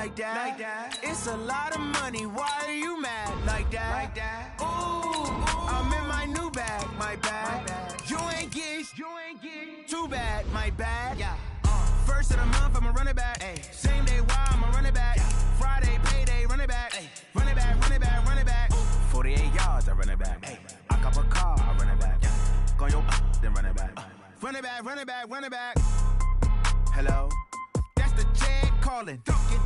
like that. It's a lot of money, why are you mad like that? Ooh, I'm in my new bag, my bag. You ain't get too bad, my bad. First of the month, I'ma run it back. Same day, why I'ma run it back. Friday, payday, run it back. Run it back, run it back, run it back. 48 yards, I run it back. I cop a car, I run it back. Go your then run it back. Run it back, run it back, run it back. Hello? That's the jag calling.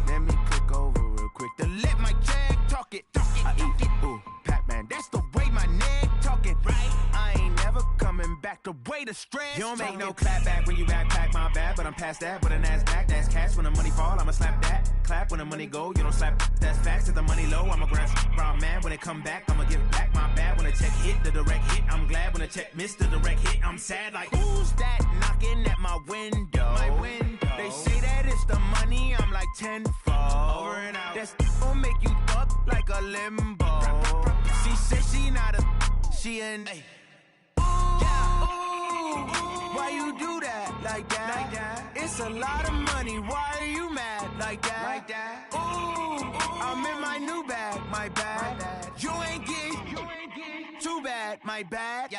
Let me click over real quick to let my jag talk it. I eat it, ooh, Pac-Man. That's the way my neck talking. Right? I ain't never coming back the way the stress. You don't make no clap back when you backpack, my bad. But I'm past that with a NASDAQ. That's cash when the money fall, I'ma slap that. Clap when the money go, you don't slap. That's facts. If the money low, I'ma grab brown man. When it come back, I'ma give back my bad. When the check hit, the direct hit, I'm glad. When the check missed the direct hit, I'm sad. Like, who's that knocking at my window? My window. They say that it's the money, I'm like tenfold. Over and out. That's gon' make you up like a limbo. She said she not a, she an. Why you do that like that? It's a lot of money, why are you mad like that? Ooh, I'm in my new bag, my bad. You ain't get too bad, my bad.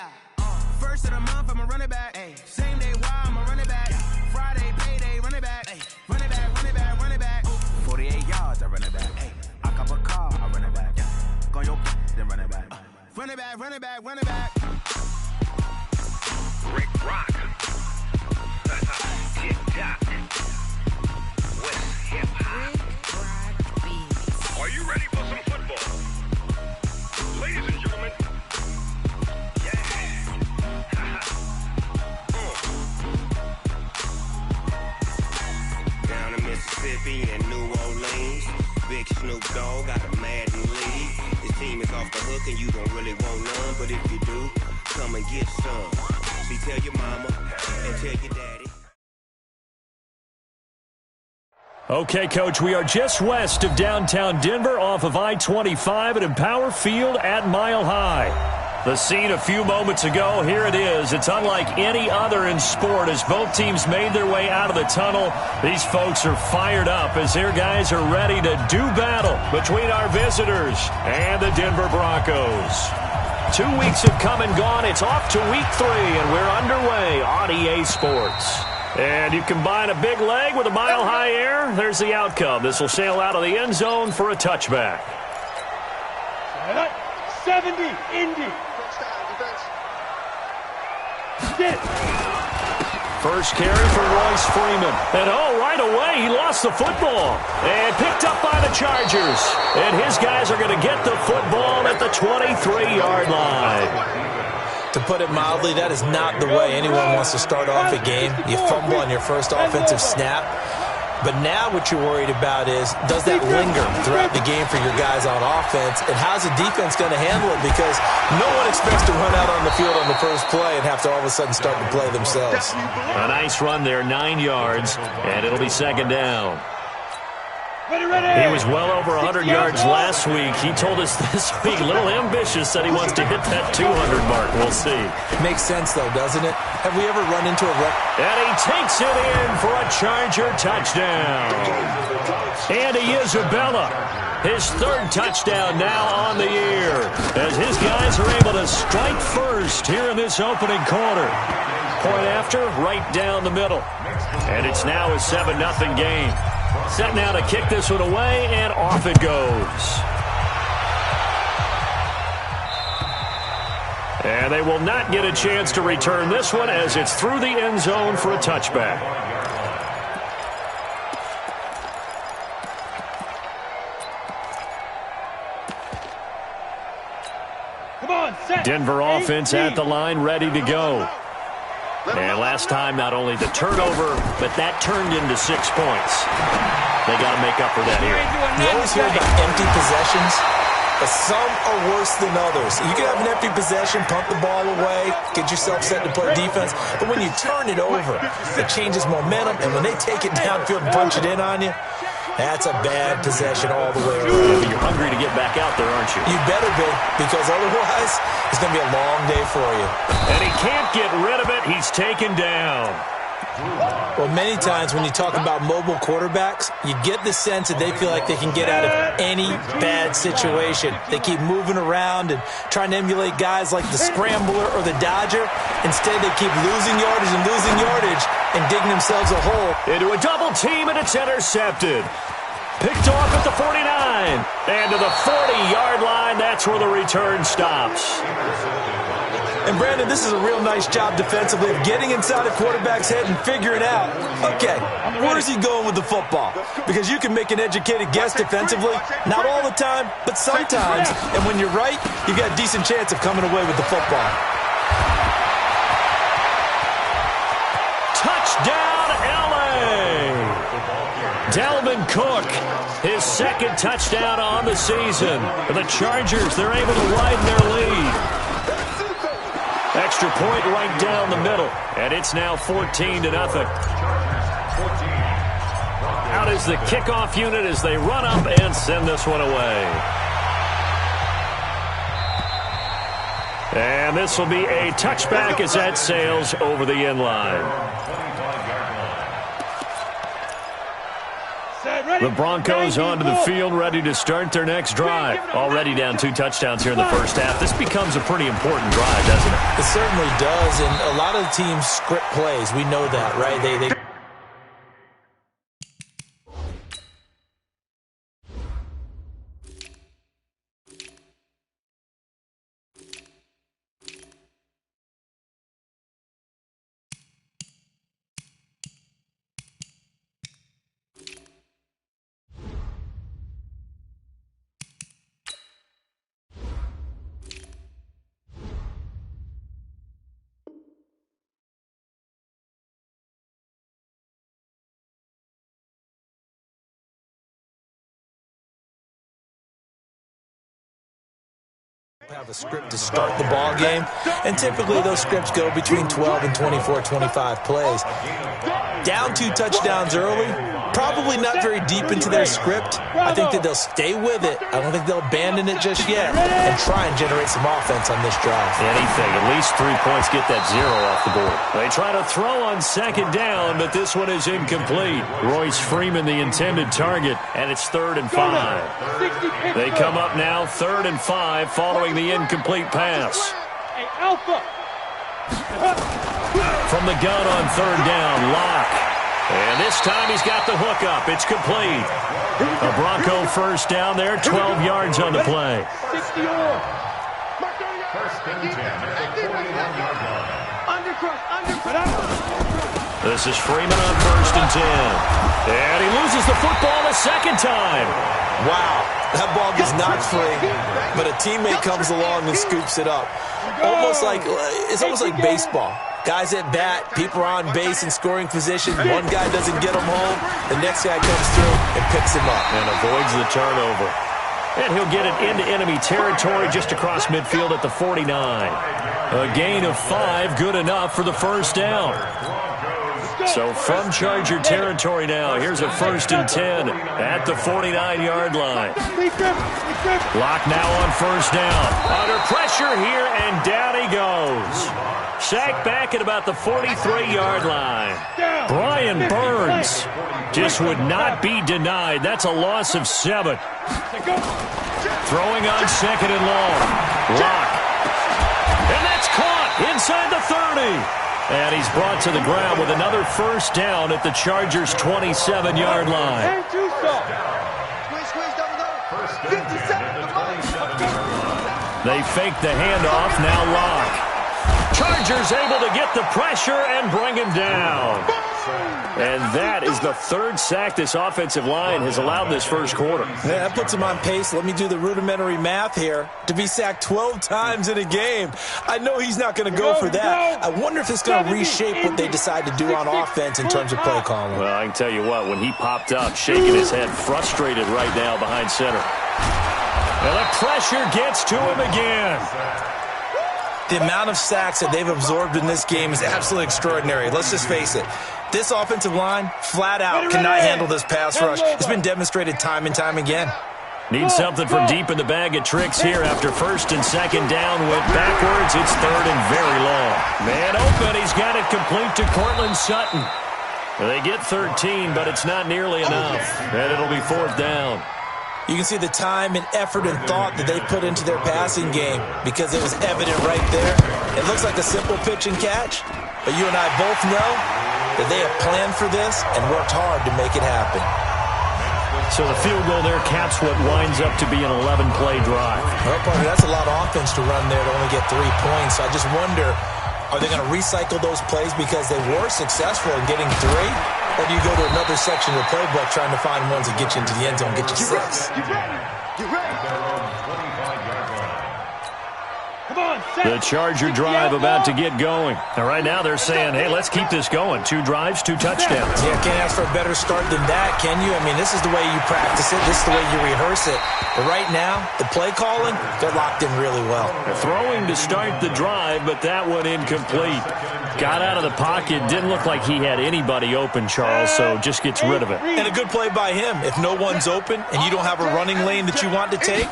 First of the month, I'ma run it back. Same day, why I'ma run it back. Friday, payday, run it back. Run it back, run it back, run it back. 48 yards, I run it back. I cop a car, I run it back. Go your then run it back. Run it back, run it back, run it back. Rick Rock. Tick-tock. West hip-hop. Are you ready for some football? Ladies and gentlemen. Down in Mississippi and New Orleans, Big Snoop Dogg got a Madden league. His team is off the hook and you don't really want none, but if you do, come and get some. See, tell your mama and tell your daddy. Okay, Coach, we are just west of downtown Denver off of I-25 at Empower Field at Mile High. The scene a few moments ago, here it is. It's unlike any other in sport as both teams made their way out of the tunnel. These folks are fired up as their guys are ready to do battle between our visitors and the Denver Broncos. 2 weeks have come and gone. It's off to week 3, and we're underway on EA Sports. And you combine a big leg with a mile-high air, there's the outcome. This will sail out of the end zone for a touchback. 70, Indy. First carry for Royce Freeman. And right away, he lost the football. And picked up by the Chargers. And his guys are going to get the football at the 23-yard line. To put it mildly, that is not the way anyone wants to start off a game. You fumble on your first offensive snap. But now what you're worried about is, does that linger throughout the game for your guys on offense? And how's the defense going to handle it? Because no one expects to run out on the field on the first play and have to all of a sudden start to play themselves. A nice run there, 9 yards, and it'll be second down. He was well over 100 yards last week. He told us this week, a little ambitious, said he wants to hit that 200 mark. We'll see. Makes sense, though, doesn't it? Have we ever run into a wreck? And he takes it in for a Charger touchdown. Andy Isabella, his third touchdown now on the year, as his guys are able to strike first here in this opening quarter. Point after, right down the middle. And it's now a 7-0 game. Set now to kick this one away, and off it goes. And they will not get a chance to return this one as it's through the end zone for a touchback. Come on, set. Denver offense at the line, ready to go. And last time, not only the turnover, but that turned into 6 points. They got to make up for that here. You always hear about empty possessions, but some are worse than others. You can have an empty possession, pump the ball away, get yourself set to play defense, but when you turn it over, it changes momentum, and when they take it downfield and punch it in on you, that's a bad possession all the way around. You're hungry to get back out there, aren't you? You better be, because otherwise, it's going to be a long day for you. And he can't get rid of it. He's taken down. Well, many times when you talk about mobile quarterbacks, you get the sense that they feel like they can get out of any bad situation. They keep moving around and trying to emulate guys like the scrambler or the dodger. Instead, they keep losing yardage and digging themselves a hole. Into a double team, and it's intercepted. Picked off at the 49. And to the 40-yard line, that's where the return stops. And, Brandon, this is a real nice job defensively of getting inside a quarterback's head and figuring out, okay, where is he going with the football? Because you can make an educated guess defensively, not all the time, but sometimes. And when you're right, you've got a decent chance of coming away with the football. Touchdown, L.A. Dalvin Cook, his second touchdown on the season. For the Chargers, they're able to widen their lead. Extra point right down the middle, and it's now 14-0. Out is the kickoff unit as they run up and send this one away. And this will be a touchback as that sails over the end line. The Broncos onto the field, ready to start their next drive. Already down 2 touchdowns here in the first half. This becomes a pretty important drive, doesn't it? It certainly does, and a lot of the teams script plays. We know that, right? They have a script to start the ball game, and typically those scripts go between 12 and 24, 25 plays. Down 2 touchdowns early, probably not very deep into their script. I think that they'll stay with it. I don't think they'll abandon it just yet and try and generate some offense on this drive. Anything, at least 3 points, get that 0 off the board. They try to throw on second down, but this one is incomplete. Royce Freeman, the intended target, and it's 3rd and 5. They come up now 3rd and 5 following the incomplete pass. From the gun on 3rd down, Locke. And this time he's got the hookup. It's complete. A Bronco first down there, 12 yards on the play. This is Freeman on 1st and 10. And he loses the football a second time. Wow, that ball gets knocked free, but a teammate comes along and scoops it up. It's almost like baseball. Guys at bat, people are on base in scoring position. One guy doesn't get him home. The next guy comes through and picks him up. And avoids the turnover. And he'll get it into enemy territory just across midfield at the 49. A gain of 5, good enough for the first down. So from Charger territory now, here's a 1st and 10 at the 49-yard line. Lock now on 1st down. Under pressure here, and down he goes. Sacked back at about the 43-yard line. Brian Burns just would not be denied. That's a loss of 7. Throwing on 2nd and long. Lock. And that's caught inside the 30. And he's brought to the ground with another first down at the Chargers' 27-yard line. They fake the handoff, now Lock. Chargers able to get the pressure and bring him down. And that is the 3rd sack this offensive line has allowed this first quarter. Yeah, that puts him on pace. Let me do the rudimentary math here. To be sacked 12 times in a game, I know he's not going to go for that. I wonder if it's going to reshape what they decide to do on offense in terms of play calling. Well, I can tell you what, when he popped up, shaking his head, frustrated right now behind center. And the pressure gets to him again. The amount of sacks that they've absorbed in this game is absolutely extraordinary. Let's just face it. This offensive line, flat out, cannot handle this pass rush. It's been demonstrated time and time again. Need something from deep in the bag of tricks here after 1st and 2nd down. Went backwards. It's 3rd and very long. Man and he's got it complete to Cortland Sutton. They get 13, but it's not nearly enough, and it'll be 4th down. You can see the time and effort and thought that they put into their passing game because it was evident right there. It looks like a simple pitch and catch, but you and I both know that they have planned for this and worked hard to make it happen. So the field goal there caps what winds up to be an 11-play drive. Well, partner, that's a lot of offense to run there to only get 3 points. So I just wonder, are they going to recycle those plays because they were successful in getting 3? Or do you go to another section of the playbook trying to find ones that get you into the end zone, get you 6? The Charger drive about to get going. And right now they're saying, hey, let's keep this going. 2 drives, 2 touchdowns. Yeah, can't ask for a better start than that, can you? I mean, this is the way you practice it. This is the way you rehearse it. But right now, the play calling, they're locked in really well. Throwing to start the drive, but that one incomplete. Got out of the pocket. Didn't look like he had anybody open, Charles, so just gets rid of it. And a good play by him. If no one's open and you don't have a running lane that you want to take,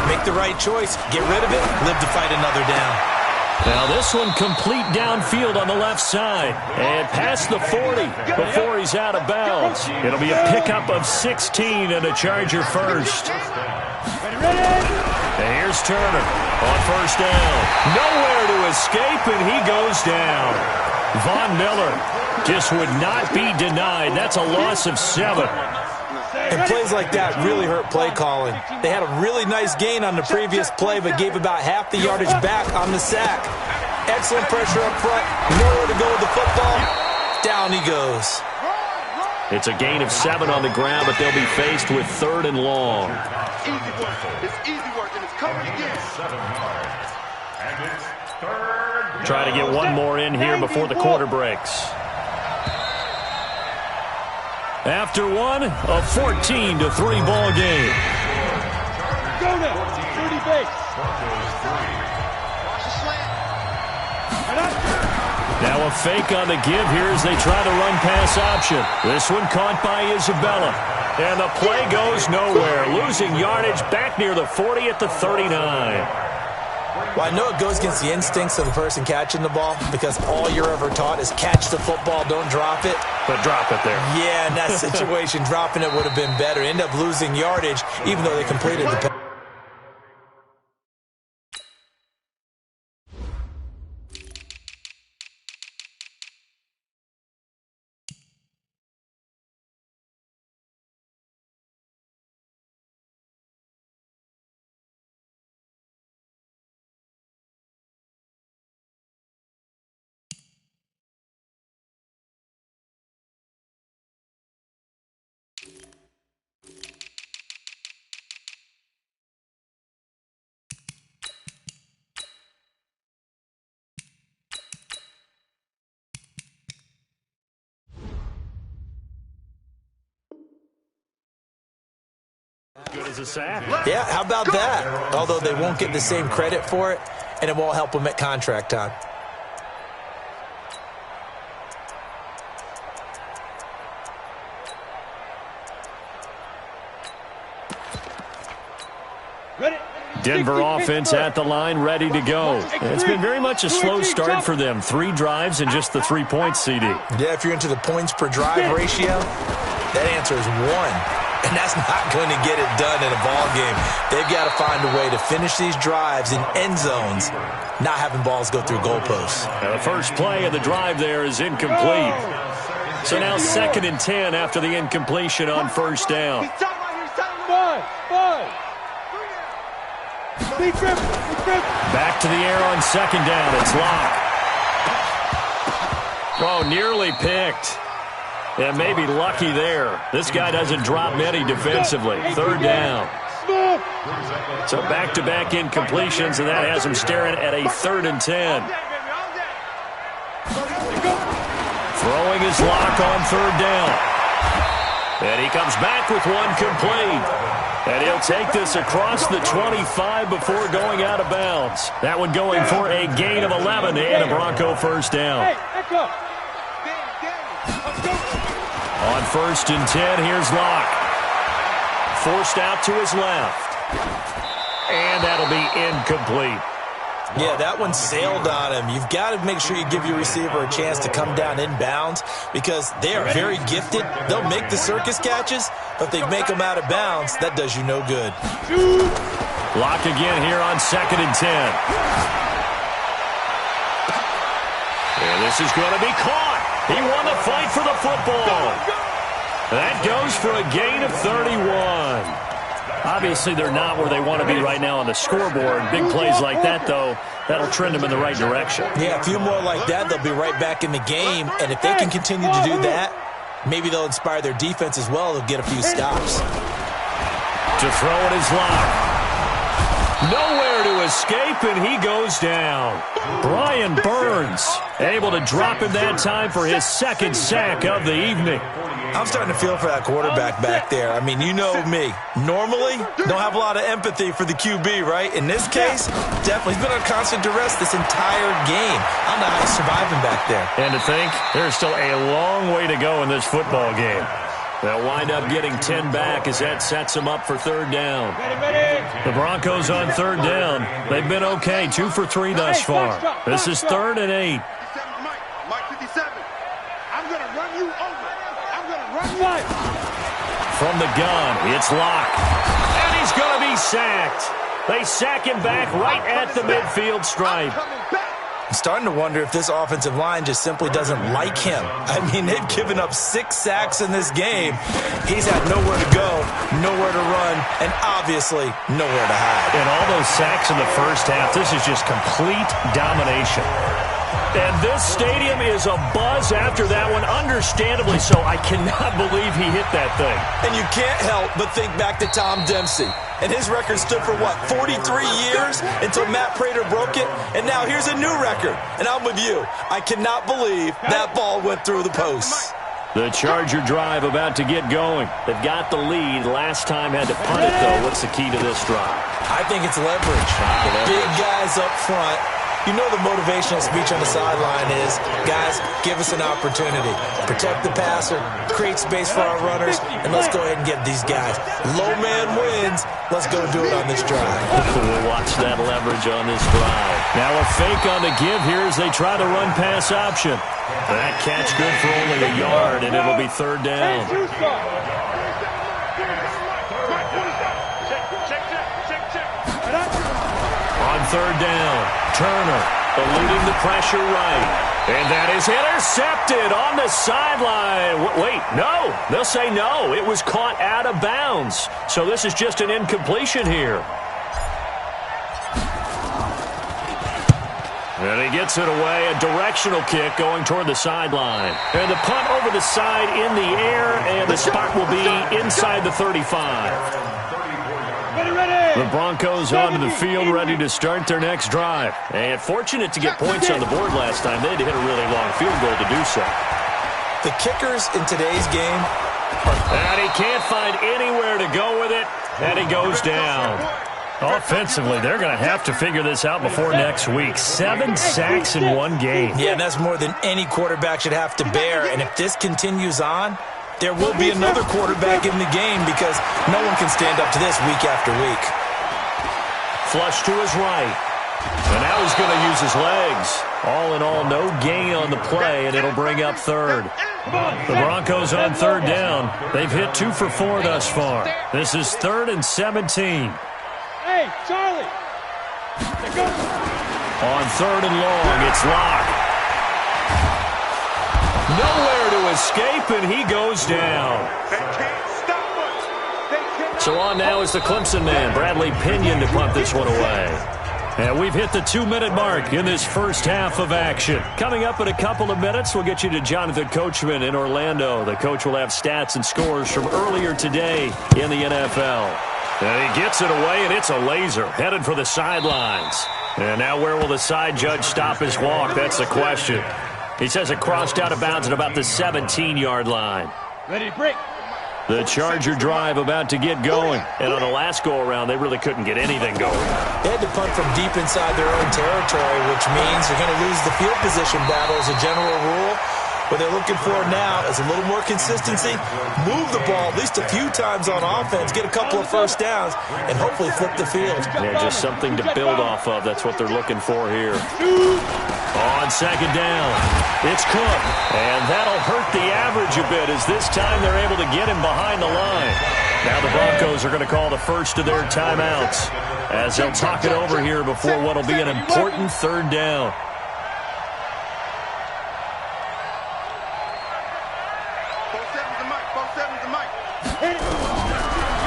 make the right choice. Get rid of it. Live to fight another down. Now this one complete downfield on the left side. And past the 40 before he's out of bounds. It'll be a pickup of 16 and a Charger first. And here's Turner on first down. Nowhere to escape, and he goes down. Von Miller just would not be denied. That's a loss of 7. And plays like that really hurt play calling. They had a really nice gain on the previous play, but gave about half the yardage back on the sack. Excellent pressure up front. Nowhere to go with the football. Down he goes. It's a gain of 7 on the ground, but they'll be faced with 3rd and long. It's easy work, and it's coming again. 7 yards. And it's 3rd. Try to get one more in here before the quarter breaks. After one, a 14-3 ball game. Go now. 30 base. Now a fake on the give here as they try to run pass option. This one caught by Isabella. And the play goes nowhere. Losing yardage back near the 40 at the 39. Well, I know it goes against the instincts of the person catching the ball because all you're ever taught is catch the football, don't drop it. But drop it there. Yeah, in that situation, dropping it would have been better. End up losing yardage even though they completed the pass. Good as a sack. Yeah, how about that? Although they won't get the same credit for it, and it won't help them at contract time. Denver offense at the line, ready to go. It's been very much a slow start for them. 3 drives and just the 3 points, CD. Yeah, if you're into the points per drive ratio, that answer is 1. And that's not going to get it done in a ball game. They've got to find a way to finish these drives in end zones, not having balls go through goalposts. Now the first play of the drive there is incomplete. So now 2nd and 10 after the incompletion on first down. Back to the air on 2nd down. It's Locke. Oh, nearly picked. And maybe lucky there. This guy doesn't drop many defensively. 3rd down. So back-to-back incompletions, and that has him staring at a 3rd and 10. Throwing his Locke on 3rd down. And he comes back with one complete. And he'll take this across the 25 before going out of bounds. That one going for a gain of 11 and a Bronco first down. On 1st and 10, here's Locke. Forced out to his left. And that'll be incomplete. Yeah, that one sailed on him. You've got to make sure you give your receiver a chance to come down inbounds because they are very gifted. They'll make the circus catches, but if they make them out of bounds, that does you no good. Lock again here on 2nd and 10. And this is going to be caught. He won the fight for the football. That goes for a gain of 31. Obviously, they're not where they want to be right now on the scoreboard. Big plays like that, though, that'll trend them in the right direction. Yeah, a few more like that, they'll be right back in the game. And if they can continue to do that, maybe they'll inspire their defense as well. They'll get a few stops. To throw it is Locke. Nowhere to escape, and he goes down. Brian Burns able to drop him that time for his 2nd sack of the evening. I'm starting to feel for that quarterback back there. I mean, you know me. Normally, don't have a lot of empathy for the QB, right? In this case, definitely. He's been on constant duress this entire game. I don't know how he's surviving back there. And to think, there's still a long way to go in this football game. They'll wind up getting 10 back as that sets them up for 3rd down. The Broncos on 3rd down. They've been okay, 2 for 3 thus far. This is 3rd and 8. Mike 57, I'm going to run you over. I'm going to run you over. From the gun, it's Locke. And he's going to be sacked. They sack him back right at the midfield stripe. I'm starting to wonder if this offensive line just simply doesn't like him. I mean, they've given up 6 sacks in this game. He's had nowhere to go, nowhere to run, and obviously nowhere to hide. And all those sacks in the first half, this is just complete domination. And this stadium is abuzz after that one, understandably so. I cannot believe he hit that thing. And you can't help but think back to Tom Dempsey. And his record stood for, what, 43 years until Matt Prater broke it? And now here's a new record. And I'm with you. I cannot believe that ball went through the posts. The Charger drive about to get going. They've got the lead. Last time had to punt it, though. What's the key to this drive? I think it's leverage. Big guys up front. You know the motivational speech on the sideline is, guys, give us an opportunity. Protect the passer, create space for our runners, and let's go ahead and get these guys. Low man wins. Let's go do it on this drive. We'll watch that leverage on this drive. Now a fake on the give here as they try to run pass option. That catch good for only a yard, and it'll be 3rd down. On 3rd down, Turner eluding the pressure right. And that is intercepted on the sideline. Wait, no. They'll say no. It was caught out of bounds. So this is just an incompletion here. And he gets it away, a directional kick going toward the sideline. And the punt over the side in the air, and the spot will be inside the 35. The Broncos onto the field, ready to start their next drive. And fortunate to get points on the board last time. They had to hit a really long field goal to do so. The kickers in today's game and he can't find anywhere to go with it, and he goes down. Offensively, they're going to have to figure this out before next week. 7 sacks in one game. Yeah, and that's more than any quarterback should have to bear. And if this continues on, there will be another quarterback in the game because no one can stand up to this week after week. Flush to his right. And now he's going to use his legs. All in all, no gain on the play, and it'll bring up 3rd. The Broncos on 3rd down. They've hit 2 for 4 thus far. This is 3rd and 17. Hey, Charlie! On 3rd and long, it's Locke. Nowhere to escape, and he goes down. So on now is the Clemson man, Bradley Pinion, to punt this one away. And we've hit the 2-minute mark in this first half of action. Coming up in a couple of minutes, we'll get you to Jonathan Coachman in Orlando. The coach will have stats and scores from earlier today in the NFL. And he gets it away, and it's a laser headed for the sidelines. And now where will the side judge stop his walk? That's the question. He says it crossed out of bounds at about the 17-yard line. Ready to break. The Charger drive about to get going. And on the last go-around, they really couldn't get anything going. They had to punt from deep inside their own territory, which means they're going to lose the field position battle as a general rule. What they're looking for now is a little more consistency, move the ball at least a few times on offense, get a couple of first downs, and hopefully flip the field. Yeah, just something to build off of. That's what they're looking for here. On second down, it's Cook. And that'll hurt the average a bit as this time they're able to get him behind the line. Now the Broncos are going to call the first of their timeouts as they'll talk it over here before what will be an important third down.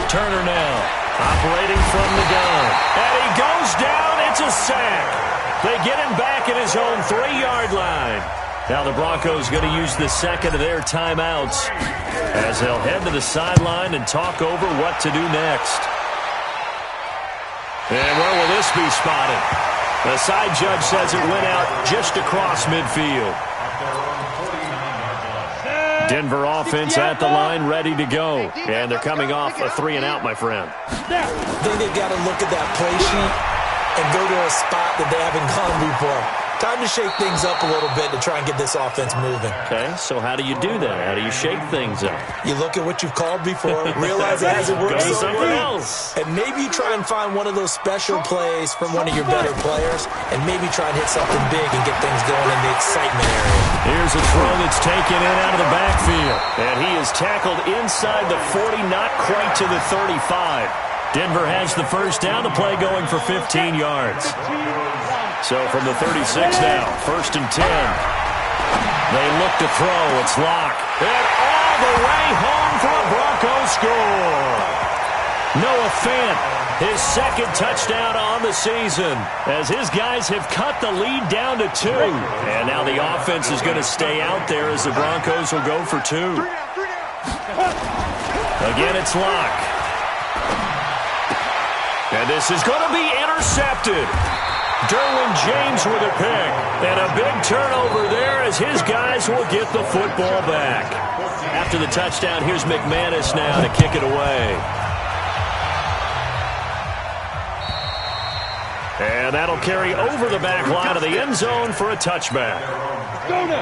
Turner now, operating from the gun. And he goes down. It's a sack. They get him back at his own 3-yard line. Now the Broncos going to use the second of their timeouts as they'll head to the sideline and talk over what to do next. And where will this be spotted? The side judge says it went out just across midfield. Denver offense at the line, ready to go. And they're coming off a 3-and-out, my friend. I think they've got to look at that play sheet and go to a spot that they haven't gone before. Time to shake things up a little bit to try and get this offense moving. Okay, so how do you do that? How do you shake things up? You look at what you've called before, realize it hasn't worked Go to so something well. else. And maybe you try and find one of those special plays from one of your better players, and maybe try and hit something big and get things going in the excitement area. Here's a throw that's taken in out of the backfield. And he is tackled inside the 40, not quite to the 35. Denver has the first down, the play going for 15 yards. So from the 36 now, 1st and 10. They look to throw. It's Locke. And all the way home for a Broncos score. Noah Fant, his second touchdown on the season, as his guys have cut the lead down to 2. And now the offense is going to stay out there as the Broncos will go for 2. Again, it's Locke. And this is going to be intercepted. Derwin James with a pick. And a big turnover there as his guys will get the football back. After the touchdown, here's McManus now to kick it away. And that'll carry over the back line of the end zone for a touchback.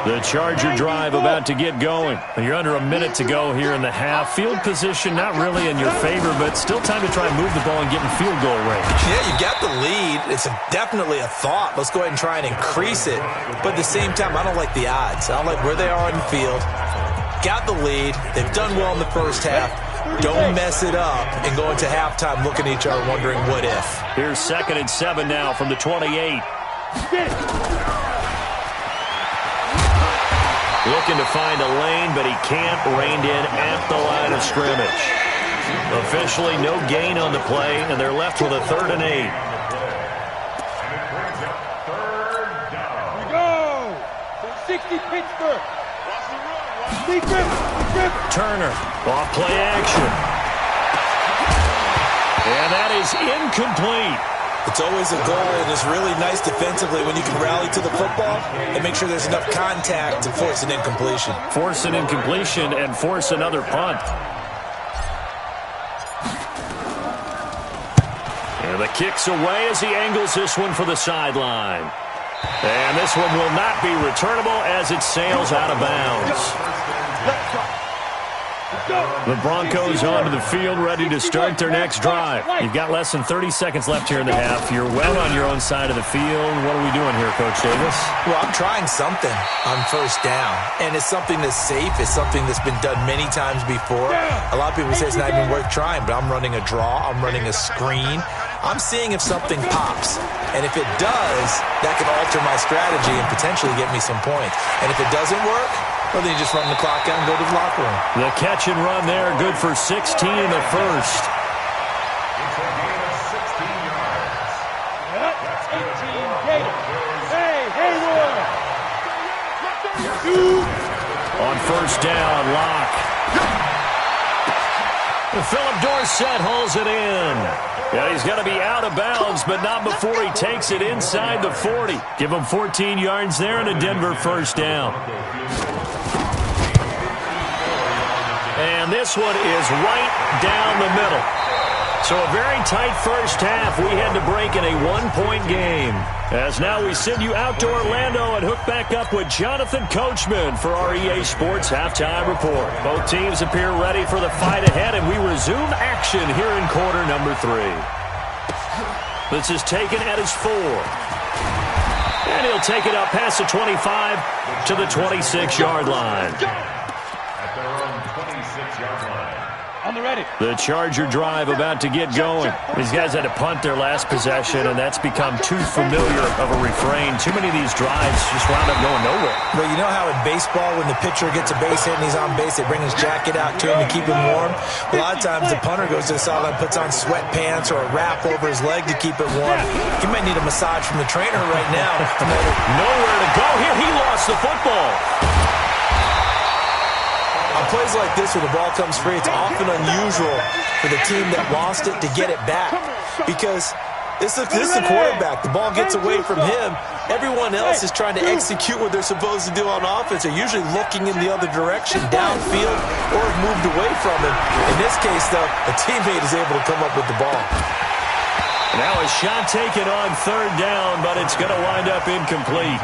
The Charger drive about to get going. You're under a minute to go here in the half. Field position not really in your favor, but still time to try and move the ball and get in field goal range. Yeah, you got the lead. It's definitely a thought. Let's go ahead and try and increase it. But at the same time, I don't like the odds. I don't like where they are on the field. Got the lead. They've done well in the first half. Don't mess it up and go into halftime looking at each other wondering what if. Here's 2nd and 7 now from the 28. Looking to find a lane, but he can't. Reined in at the line of scrimmage. Officially no gain on the play, and they're left with a 3rd and 8. Here we go. 60 Pittsburgh. Turner, off play action. And that is incomplete. It's always a goal, and it's really nice defensively when you can rally to the football and make sure there's enough contact to force an incompletion. Force an incompletion and force another punt. And the kick's away as he angles this one for the sideline. And this one will not be returnable as it sails out of bounds. The Broncos onto the field, ready to start their next drive. You've got less than 30 seconds left here in the half. You're well on your own side of the field. What are we doing here, Coach Davis? Well, I'm trying something on first down, and it's something that's safe. It's something that's been done many times before. A lot of people say it's not even worth trying, but I'm running a draw. I'm running a screen. I'm seeing if something pops. And if it does, that could alter my strategy and potentially get me some points. And if it doesn't work, well, then you just run the clock out and go to the locker room. The catch and run there, good for 16 in the first. It's a gain of 16 yards. That's 18 Gators. Hey, Hayward. On first down, Locke. Philip Dorsett holds it in. Yeah, he's going to be out of bounds, but not before he takes it inside the 40. Give him 14 yards there and a Denver first down. And this one is right down the middle. So a very tight first half. We had to break in a one-point game. As now we send you out to Orlando and hook back up with Jonathan Coachman for our EA Sports Halftime Report. Both teams appear ready for the fight ahead, and we resume action here in quarter number 3. This is taken at his 4. And he'll take it up past the 25 to the 26-yard line. At their own 26-yard line. On the ready. The Charger drive about to get going. These guys had to punt their last possession, and that's become too familiar of a refrain. Too many of these drives just wound up going nowhere. But you know how in baseball, when the pitcher gets a base hit and he's on base, they bring his jacket out to him to keep him warm? A lot of times the punter goes to the sideline, puts on sweatpants or a wrap over his leg to keep it warm. He might need a massage from the trainer right now. Nowhere to go here. He lost the football. On plays like this, where the ball comes free, it's often unusual for the team that lost it to get it back. Because this is the quarterback. The ball gets away from him. Everyone else is trying to execute what they're supposed to do on offense. They're usually looking in the other direction, downfield, or have moved away from him. In this case, though, a teammate is able to come up with the ball. Now a shot taken on third down, but it's going to wind up incomplete.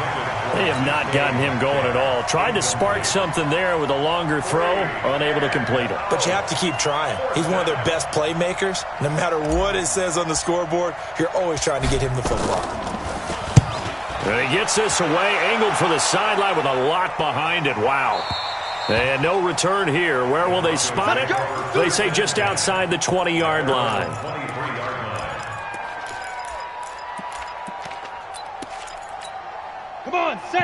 They have not gotten him going at all. Tried to spark something there with a longer throw, unable to complete it. But you have to keep trying. He's one of their best playmakers. No matter what it says on the scoreboard, you're always trying to get him the football. And he gets this away, angled for the sideline with a lot behind it. Wow. And no return here. Where will they spot it? They say just outside the 20-yard line.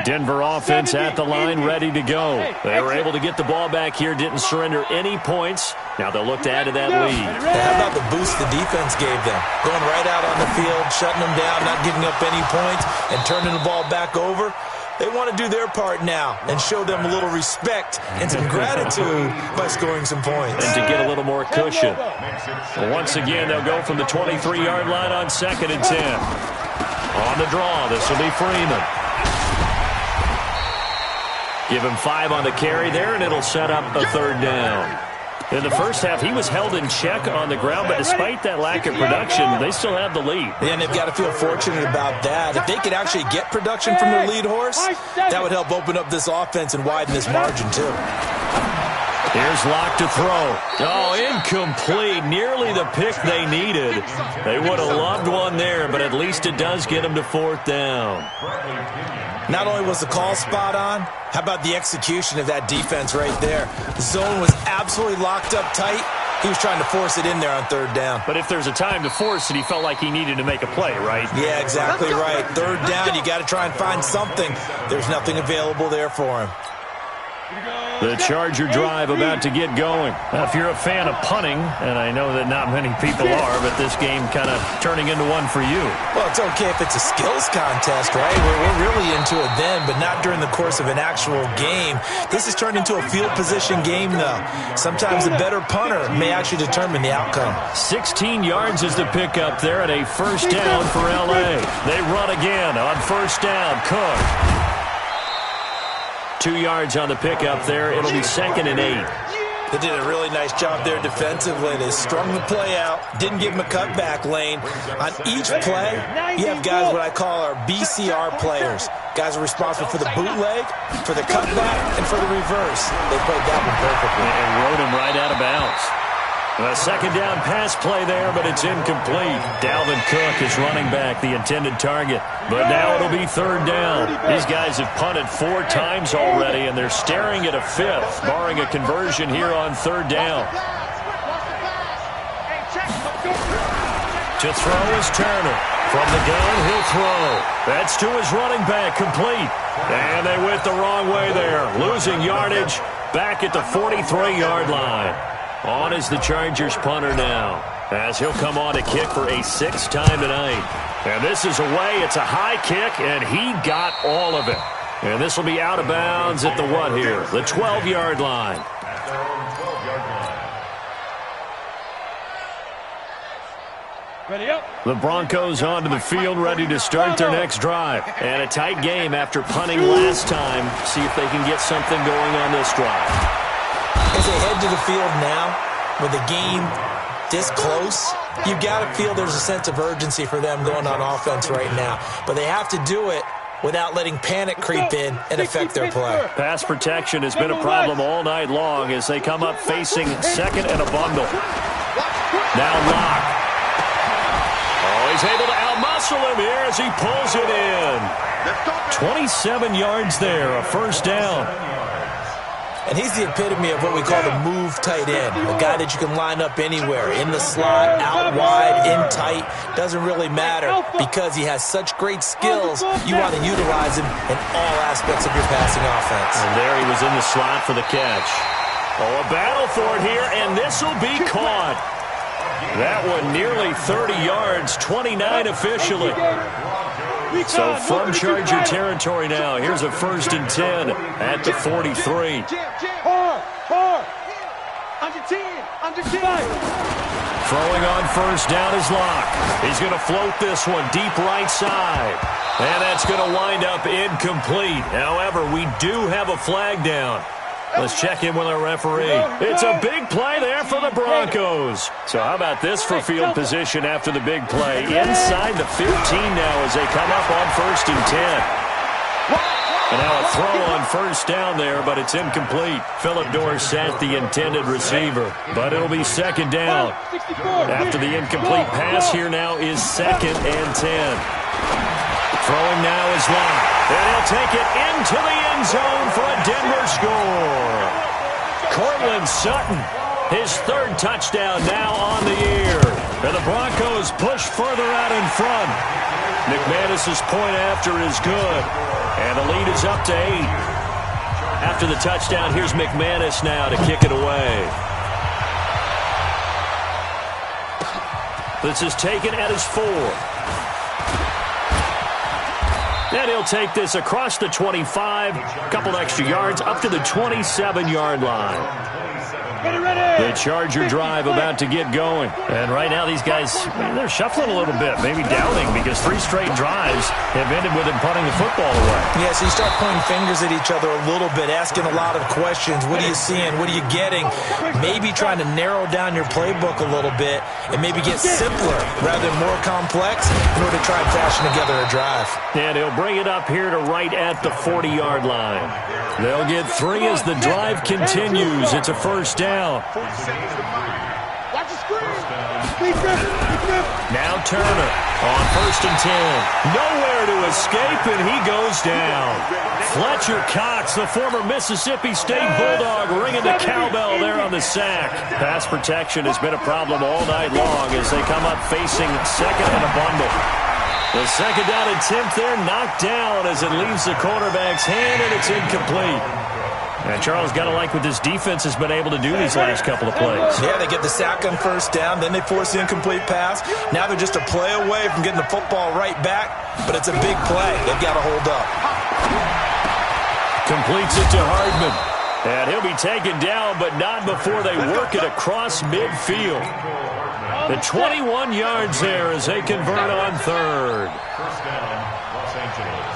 Denver offense at the line, ready to go. They were able to get the ball back here, didn't surrender any points. Now they'll look to add to that lead. How about the boost the defense gave them? Going right out on the field, shutting them down, not giving up any points, and turning the ball back over. They want to do their part now and show them a little respect and some gratitude by scoring some points. And to get a little more cushion. Well, once again, they'll go from the 23-yard line on 2nd and 10. On the draw, this will be Freeman. Give him 5 on the carry there, and it'll set up a third down. In the first half, he was held in check on the ground, but despite that lack of production, they still have the lead. And they've got to feel fortunate about that. If they could actually get production from their lead horse, that would help open up this offense and widen this margin, too. Here's Locke to throw. Oh, incomplete. Nearly the pick they needed. They would have loved one there, but at least it does get them to 4th down. Not only was the call spot on, how about the execution of that defense right there? The zone was absolutely locked up tight. He was trying to force it in there on 3rd down. But if there's a time to force it, he felt like he needed to make a play, right? Yeah, exactly right. 3rd down, you got to try and find something. There's nothing available there for him. The Charger drive about to get going. Now, if you're a fan of punting, and I know that not many people are, but this game kind of turning into one for you. Well, it's okay if it's a skills contest, right? We're really into it then, but not during the course of an actual game. This has turned into a field position game, though. Sometimes the better punter may actually determine the outcome. 16 yards is the pickup there at a 1st down for L.A. They run again on 1st down. Cook. 2 yards on the pickup there. It'll be 2nd and 8. They did a really nice job there defensively. They strung the play out, didn't give them a cutback lane. On each play, you have guys what I call our BCR players. Guys are responsible for the bootleg, for the cutback, and for the reverse. They played that one perfectly. And rode him right out of bounds. A 2nd down pass play there, but it's incomplete. Dalvin Cook is running back, the intended target. But now it'll be 3rd down. These guys have punted 4 times already, and they're staring at a 5th, barring a conversion here on 3rd down. To throw is Turner. From the gun, he'll throw. That's to his running back, complete. And they went the wrong way there, losing yardage back at the 43-yard line. On is the Chargers punter now, as he'll come on to kick for a 6th time tonight. And this is away. It's a high kick, and he got all of it. And this will be out of bounds at the what here? The 12-yard line. Ready up. The Broncos onto the field, ready to start their next drive. And a tight game after punting last time. See if they can get something going on this drive. As they head to the field now, with the game this close, You've got to feel there's a sense of urgency for them going on offense right now. But they have to do it without letting panic creep in and affect their play. Pass protection has been a problem all night long as they come up facing second and a bundle. Now Locke. Oh, he's able to outmuscle him here as he pulls it in. 27 yards there, a first down. And he's the epitome of what we call the move tight end, a guy that you can line up anywhere, in the slot, out wide, in tight, doesn't really matter because he has such great skills. You want to utilize him in all aspects of your passing offense. And there he was in the slot for the catch. Oh, a battle for it here, and this will be caught. That one nearly 30 yards, 29 officially. So from Charger territory now, here's a 1st and 10 at the 43. Throwing on first down is Locke. He's going to float this one deep right side. And that's going to wind up incomplete. However, we do have a flag down. Let's check in with our referee. It's a big play there for the Broncos. So how about this for field position after the big play? Inside the 15 now as they come up on 1st and 10. And now a throw on first down there, but it's incomplete. Phillip Dorsett, the intended receiver. But it'll be 2nd down. After the incomplete pass, here now is 2nd and 10. Throwing now is Locke. And he'll take it into the end zone for a Denver score. Cortland Sutton, his 3rd touchdown now on the year. And the Broncos push further out in front. McManus's point after is good. And the lead is up to 8. After the touchdown, here's McManus now to kick it away. This is taken at his 4. And he'll take this across the 25, a couple extra yards, up to the 27-yard line. The Charger drive about to get going. And right now these guys, they're shuffling a little bit, maybe doubting, because 3 straight drives have ended with them punting the football away. Yeah, so you start pointing fingers at each other a little bit, asking a lot of questions. What are you seeing? What are you getting? Maybe trying to narrow down your playbook a little bit and maybe get simpler rather than more complex in order to try and fashion together a drive. And he'll bring it up here to right at the 40-yard line. They'll get 3 as the drive continues. It's a first down. Now Turner on 1st and 10. Nowhere to escape, and he goes down. Fletcher Cox, the former Mississippi State Bulldog, ringing the cowbell there on the sack. Pass protection has been a problem all night long as they come up facing 2nd and a bundle. The 2nd down attempt there knocked down as it leaves the quarterback's hand, and it's incomplete. And Charles, got to like what this defense has been able to do these last couple of plays. Yeah, they get the sack on first down, then they force the incomplete pass. Now they're just a play away from getting the football right back, but it's a big play. They've got to hold up. Completes it to Hardman. And he'll be taken down, but not before they work it across midfield. The 21 yards there as they convert on 3rd. First down, Los Angeles.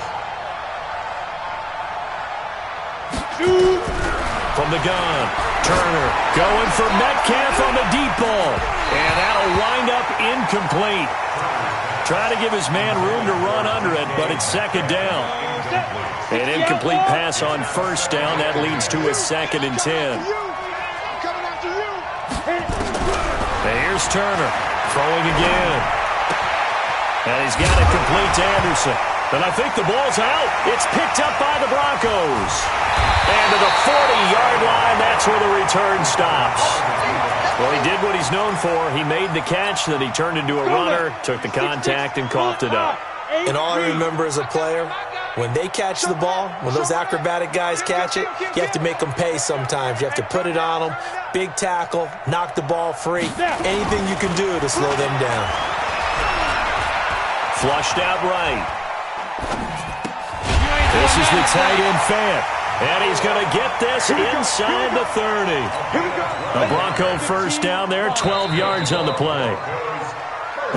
From the gun, Turner going for Metcalf on the deep ball. And that'll wind up incomplete. Trying to give his man room to run under it, but it's 2nd down. An incomplete pass on first down. That leads to a 2nd and 10. And here's Turner throwing again. And he's got it complete to Anderson. And I think the ball's out. It's picked up by the Broncos. And to the 40-yard line, that's where the return stops. Well, he did what he's known for. He made the catch, then he turned into a runner, took the contact, and coughed it up. And all I remember as a player, when they catch the ball, when those acrobatic guys catch it, you have to make them pay sometimes. You have to put it on them, big tackle, knock the ball free, anything you can do to slow them down. Flushed out right. This is the tight end Fant. And he's going to get this inside the 30. A Bronco first down there, 12 yards on the play.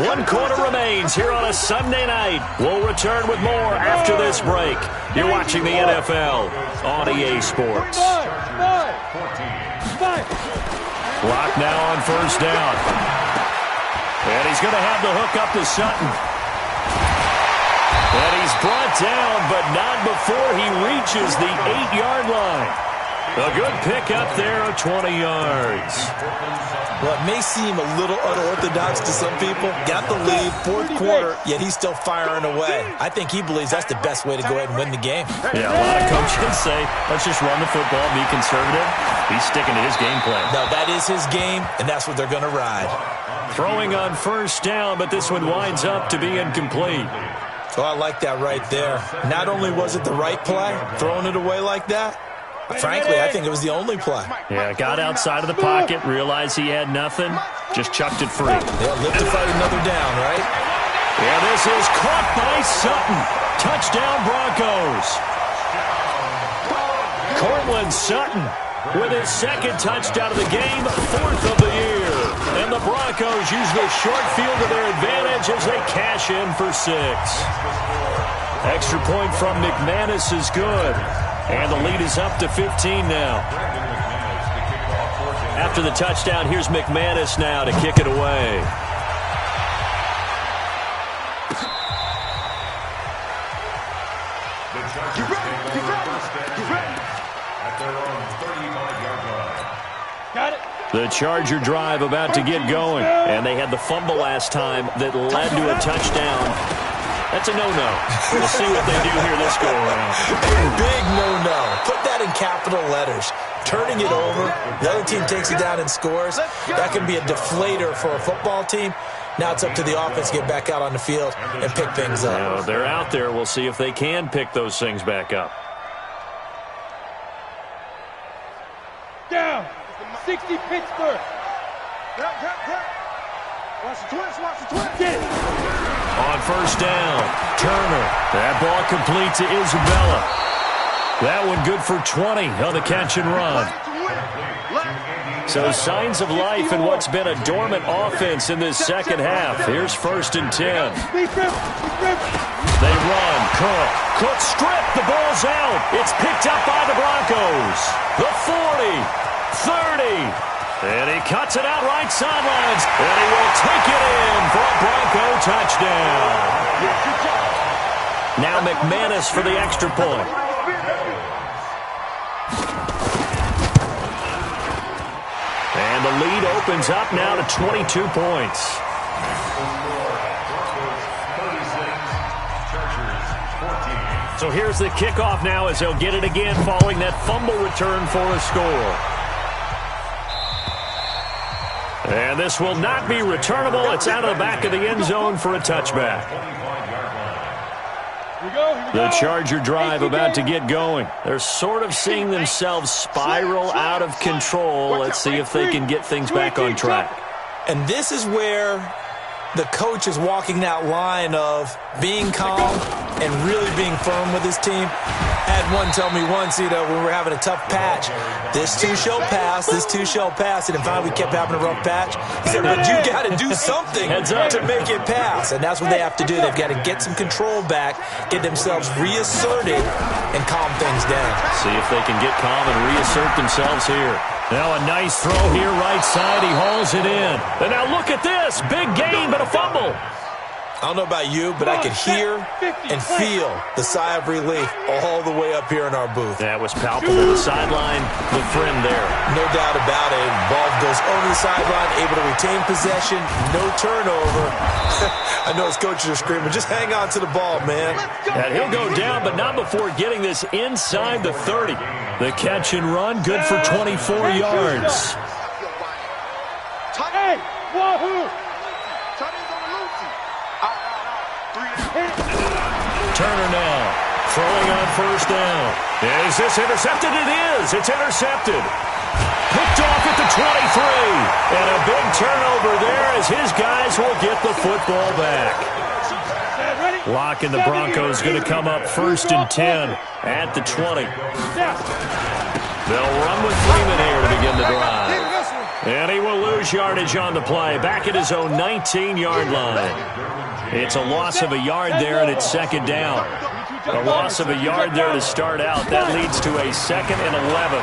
1 quarter remains here on a Sunday night. We'll return with more after this break. You're watching the NFL on EA Sports. Lock now on first down. And he's going to have the hook up to Sutton. And he's brought down, but not before he reaches the 8-yard line. A good pick up there of 20 yards. Well, it may seem a little unorthodox to some people. Got the lead, fourth quarter, yet he's still firing away. I think he believes that's the best way to go ahead and win the game. Yeah, a lot of coaches say, let's just run the football, be conservative. He's sticking to his game plan. No, that is his game, and that's what they're going to ride. Throwing on first down, but this one winds up to be incomplete. Oh, I like that right there. Not only was it the right play, throwing it away like that, frankly, I think it was the only play. Yeah, got outside of the pocket, realized he had nothing, just chucked it free. Yeah, live to fight another down, right? Yeah, this is caught by Sutton. Touchdown, Broncos. Cortland Sutton with his second touchdown of the game, fourth of the year. And the Broncos use the short field to their advantage as they cash in for 6. Extra point from McManus is good. And the lead is up to 15 now. After the touchdown, here's McManus now to kick it away. Got it. The Charger drive about to get going. And they had the fumble last time that led to a touchdown. That's a no-no. We'll see what they do here this go-around. A big no-no. Put that in capital letters. Turning it over, the other team takes it down and scores. That can be a deflator for a football team. Now it's up to the offense to get back out on the field and pick things up. Now, they're out there. We'll see if they can pick those things back up. Down. 60 Pittsburgh. Watch the twist, watch the twist. Get it. On first down, Turner. That ball complete to Isabella. That one good for 20 on the catch and run. So signs of life in what's been a dormant offense in this second half. Here's first and 10. They run. Cook stripped. The ball's out. It's picked up by the Broncos. The 40, 30. And he cuts it out right sidelines. And he will take it in for a Bronco touchdown. Now McManus for the extra point. And the lead opens up now to 22 points. So here's the kickoff now as they'll get it again following that fumble return for a score. And this will not be returnable. It's out of the back of the end zone for a touchback. The Charger drive about to get going. They're sort of seeing themselves spiral out of control. Let's see if they can get things back on track. And this is where the coach is walking that line of being calm and really being firm with his team. I had one tell me once, when we were having a tough patch, this too shall pass, this too shall pass. And finally we kept having a rough patch. He said, but you got to do something to make it pass. And that's what they have to do. They've got to get some control back, get themselves reasserted, and calm things down. See if they can get calm and reassert themselves here. Now a nice throw here, right side. He hauls it in. And now look at this. Big gain, but a fumble. I don't know about you, but I could hear and feel the sigh of relief all the way up here in our booth. That was palpable. The sideline, the friend there. No doubt about it. Ball goes over the sideline, able to retain possession, no turnover. I know his coaches are screaming, just hang on to the ball, man. And he'll go down, but not before getting this inside the 30. The catch and run, good for 24 yards. Hey, wahoo! Turner now, throwing on first down. Is this intercepted? It is. It's intercepted. Picked off at the 23. And a big turnover there as his guys will get the football back. Locke and the Broncos going to come up first and 10 at the 20. They'll run with Freeman here to begin the drive. And he will lose yardage on the play, back at his own 19-yard line. It's a loss of a yard there, and it's second down. A loss of a yard there to start out. That leads to a 2nd and 11.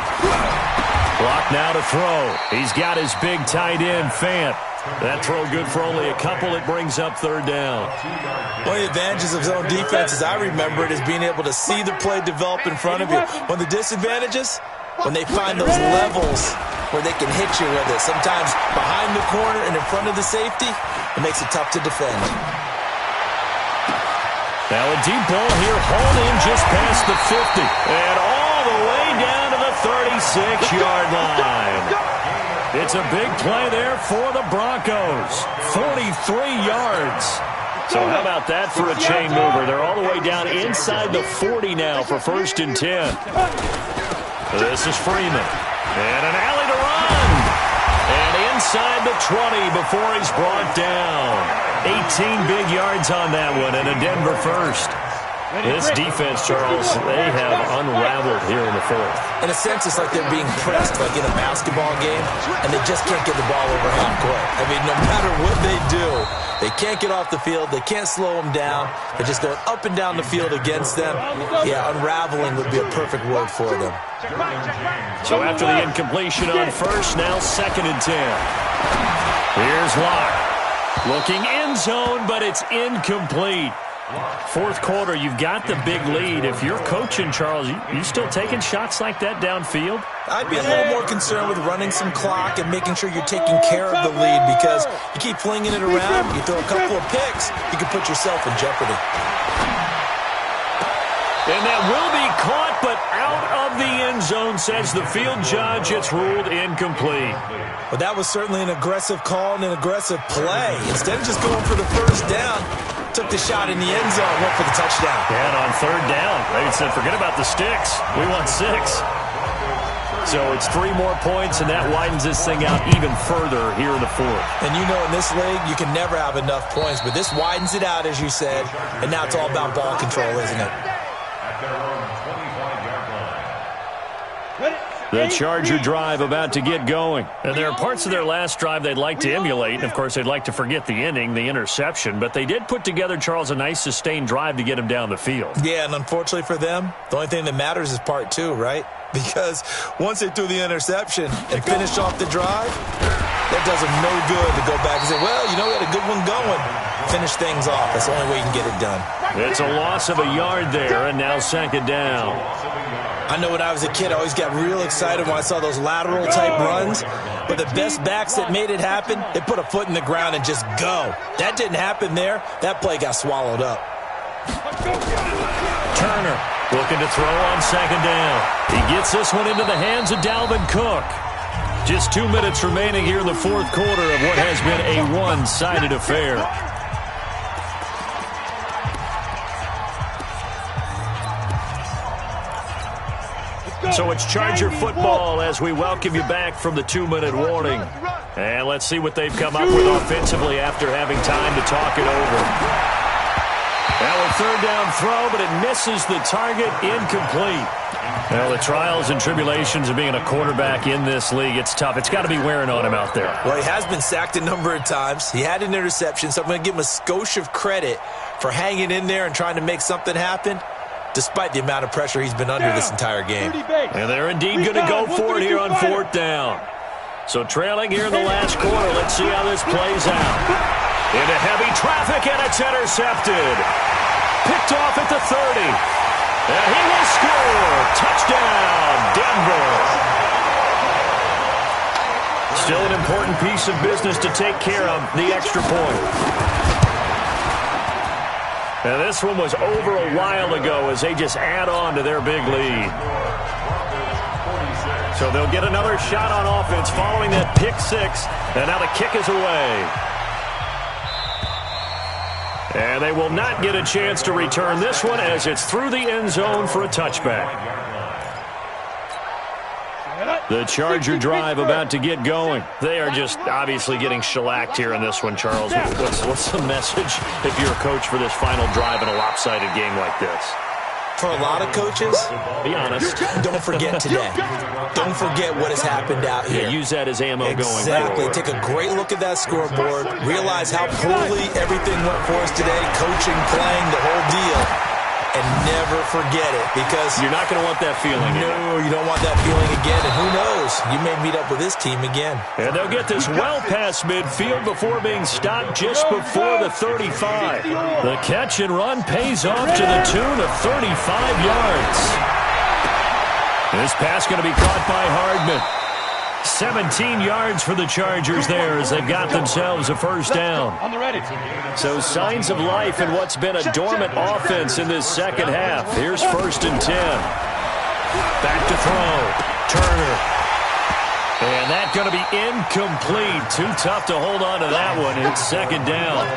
Clock now to throw. He's got his big tight end, Fant. That throw good for only a couple. It brings up third down. One of the advantages of zone defense, as I remember it, is being able to see the play develop in front of you. One of the disadvantages, when they find those levels where they can hit you with it, sometimes behind the corner and in front of the safety, it makes it tough to defend. Now a deep ball here, hauled in just past the 50. And all the way down to the 36-yard line. It's a big play there for the Broncos. 43 yards. So how about that for a chain mover? They're all the way down inside the 40 now for 1st and 10. This is Freeman. And an alley to run. And inside the 20 before he's brought down. 18 big yards on that one and a Denver first. This defense, Charles, they have unraveled here in the 4th. In a sense, it's like they're being pressed like in a basketball game, and they just can't get the ball over half court. I mean, no matter what they do, they can't get off the field. They can't slow them down. They're just going up and down the field against them. Yeah, unraveling would be a perfect word for them. So after the incompletion on first, now 2nd and 10. Here's Locke. Looking end zone, but it's incomplete. 4th quarter, you've got the big lead. If you're coaching, Charles, you still taking shots like that downfield? I'd be a little more concerned with running some clock and making sure you're taking care of the lead, because you keep flinging it around, you throw a couple of picks, you can put yourself in jeopardy. And that will be caught, but out of the end zone, says the field judge. It's ruled incomplete. Well, that was certainly an aggressive call and an aggressive play. Instead of just going for the first down, took the shot in the end zone, went for the touchdown. And on 3rd down, they said, forget about the sticks. We want 6. So it's 3 more points, and that widens this thing out even further here in the 4th. And you know, in this league, you can never have enough points, but this widens it out, as you said, and now it's all about ball control, isn't it? The Charger drive about to get going. And there are parts of their last drive they'd like to emulate. And, of course, they'd like to forget the inning, the interception. But they did put together, Charles, a nice sustained drive to get him down the field. Yeah, and unfortunately for them, the only thing that matters is part 2, right? Because once they threw the interception and finished off the drive, that does them no good to go back and say, well, you know, we had a good one going. Finish things off. That's the only way you can get it done. It's a loss of a yard there, and now 2nd down. I know when I was a kid, I always got real excited when I saw those lateral-type runs. But the best backs that made it happen, they put a foot in the ground and just go. That didn't happen there. That play got swallowed up. Turner looking to throw on 2nd down. He gets this one into the hands of Dalvin Cook. Just 2 minutes remaining here in the 4th quarter of what has been a one-sided affair. So it's Charger football as we welcome you back from the 2-minute warning. And let's see what they've come up with offensively after having time to talk it over. Now a 3rd down throw, but it misses the target, incomplete. Well, the trials and tribulations of being a quarterback in this league, it's tough. It's got to be wearing on him out there. Well, he has been sacked a number of times. He had an interception, so I'm going to give him a skosh of credit for hanging in there and trying to make something happen, despite the amount of pressure he's been under this entire game. And they're indeed going to go for it here on 4th down. So trailing here in the last quarter, let's see how this plays out. Into heavy traffic, and it's intercepted. Picked off at the 30. And he will score. Touchdown, Denver. Still an important piece of business to take care of, the extra point. Now this one was over a while ago as they just add on to their big lead. So they'll get another shot on offense following that pick 6. And now the kick is away. And they will not get a chance to return this one as it's through the end zone for a touchback. The Charger drive about to get going. They are just obviously getting shellacked here in this one, Charles. What's the message if you're a coach for this final drive in a lopsided game like this? For a lot of coaches, be honest, don't forget today. Don't forget what has happened out here. Yeah, use that as ammo going forward. Exactly. Take a great look at that scoreboard. Realize how poorly everything went for us today. Coaching, playing, the whole deal. And never forget it, because you're not going to want that feeling. No, you don't want that feeling again. And who knows? knows? You may meet up with his team again. And they'll get this well past midfield before being stopped just before the 35. The catch and run pays off to the tune of 35 yards. This pass going to be caught by Hardman. 17 yards for the Chargers there as they've got themselves a first down. So signs of life in what's been a dormant offense in this second half. Here's 1st and 10. Back to throw. Turner. And that's going to be incomplete. Too tough to hold on to that one. It's 2nd down.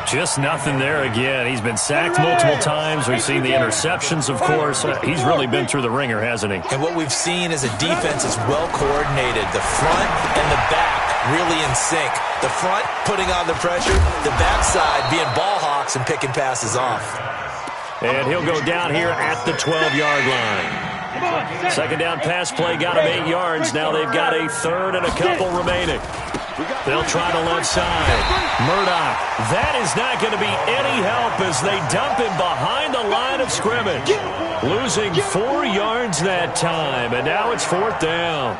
Just nothing there again. He's been sacked multiple times. We've seen the interceptions, of course. He's really been through the ringer, hasn't he? And what we've seen is a defense is well coordinated. The front and the back really in sync. The front putting on the pressure. The backside being ball hawks and picking passes off. And he'll go down here at the 12-yard line. 2nd down pass play got him 8 yards. Now they've got a 3rd and a couple remaining. They'll try the left side. Murdoch. That is not going to be any help as they dump him behind the line of scrimmage. Losing 4 yards that time, and now it's 4th down.